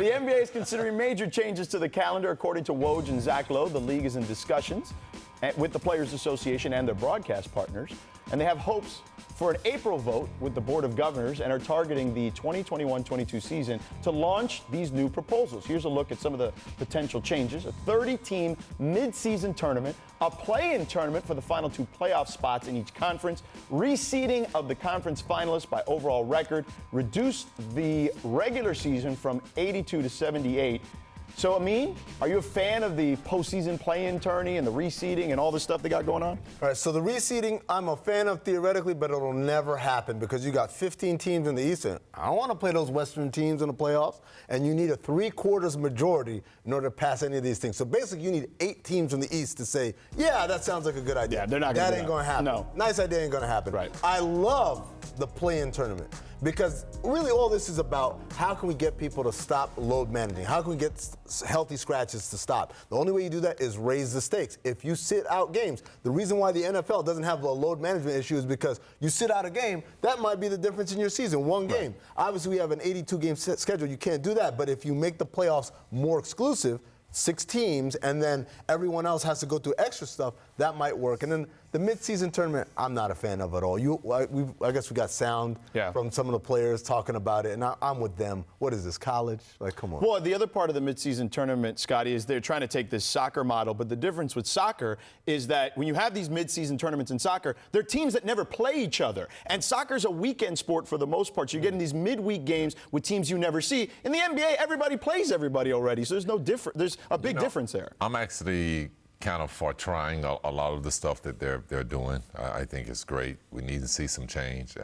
The NBA is considering major changes to the calendar. According to Woj and Zach Lowe, the league is in discussions with the Players Association and their broadcast partners, and they have hopes for an April vote with the Board of Governors and are targeting the 2021-22 season to launch these new proposals. Here's a look at some of the potential changes. A 30-team mid-season tournament, a play-in tournament for the final two playoff spots in each conference, reseeding of the conference finalists by overall record, reduce the regular season from 82 to 78. So, Amin, are you a fan of the postseason play-in tourney and the reseeding and all the stuff they got going on? All right, so the reseeding, I'm a fan of theoretically, but it'll never happen because you got 15 teams in the East, and I don't want to play those Western teams in the playoffs, and you need a 3/4 majority in order to pass any of these things. So basically, you need 8 teams in the East to say, yeah, that sounds like a good idea. Yeah, they're not going to That ain't going to happen. No. Nice idea ain't going to happen. Right. I love the play-in tournament because really all this is about how can we get people to stop load managing? How can we get healthy scratches to stop? The only way you do that is raise the stakes. If you sit out games, the reason why the NFL doesn't have a load management issue is because you sit out a game, that might be the difference in your season, one game. Obviously, we have an 82-game schedule. You can't do that. But if you make the playoffs more exclusive, 6 teams, and then everyone else has to go through extra stuff, that might work. And then the mid-season tournament, I'm not a fan of at all. I guess we got sound from some of the players talking about it, and I'm with them. What is this, college? Like, come on. Well, the other part of the mid-season tournament, Scottie, is they're trying to take this soccer model, but the difference with soccer is that when you have these mid-season tournaments in soccer, they're teams that never play each other. And soccer's a weekend sport for the most part. So you're getting these midweek games with teams you never see. In the NBA, everybody plays everybody already, so there's no difference. There's a big difference there. I'm actually kind of for trying a lot of the stuff that they're doing. I think it's great. We need to see some change.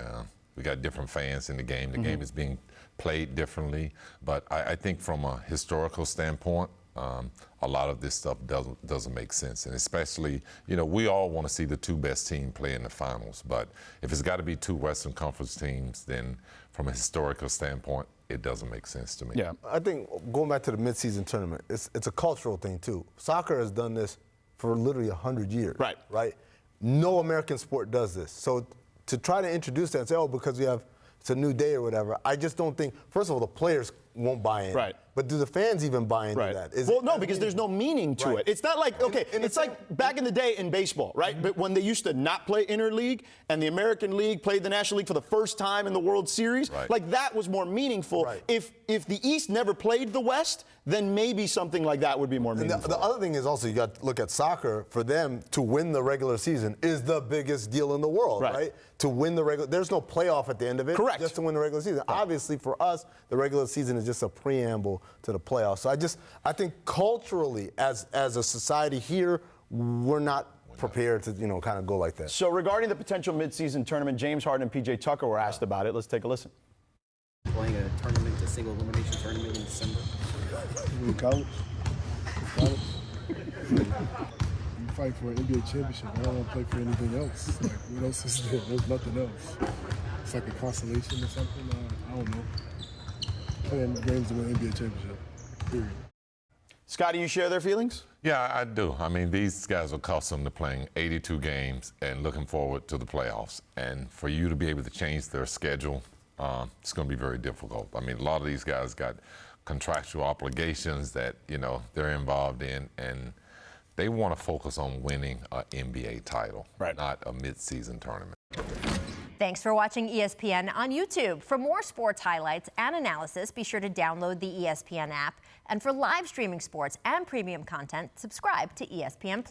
We got different fans in the game. The game is being played differently. But I think from a historical standpoint, a lot of this stuff doesn't make sense. And especially, we all want to see the 2 best teams play in the finals. But if it's got to be 2 Western Conference teams, then from a historical standpoint, it doesn't make sense to me. Yeah. I think going back to the midseason tournament, it's a cultural thing too. Soccer has done this for literally 100 years. Right? No American sport does this. So to try to introduce that and say, oh, because it's a new day or whatever, I just don't think, first of all, the players won't buy in. Right. But do the fans even buy into that? Well, no, because there's no meaning to it. It's not like, it's like back in the day in baseball, right? But when they used to not play interleague and the American League played the National League for the first time in the World Series, like that was more meaningful. If the East never played the West, then maybe something like that would be more meaningful. And the other thing is also you got to look at soccer. For them to win the regular season is the biggest deal in the world, right? To win the regular, there's no playoff at the end of it. Correct. Just to win the regular season. Obviously, for us, the regular season is just a preamble to the playoffs. So I think culturally, as a society here, we're not prepared to, kind of go like that. So regarding the potential midseason tournament, James Harden and P.J. Tucker were asked about it. Let's take a listen. Playing a tournament, a single elimination tournament in December. In college. You fight for an NBA championship. I don't want to play for anything else. Like, what else is there? There's nothing else. It's like a consolation or something. I don't know. Playing games to win an NBA championship. Period. Scottie, you share their feelings? Yeah, I do. I mean, these guys are accustomed to playing 82 games and looking forward to the playoffs. And for you to be able to change their schedule, it's going to be very difficult. I mean, a lot of these guys got contractual obligations that, they're involved in, and they want to focus on winning an NBA title, not a mid-season tournament. Thanks for watching ESPN on YouTube. For more sports highlights and analysis, be sure to download the ESPN app. And for live streaming sports and premium content, subscribe to ESPN+.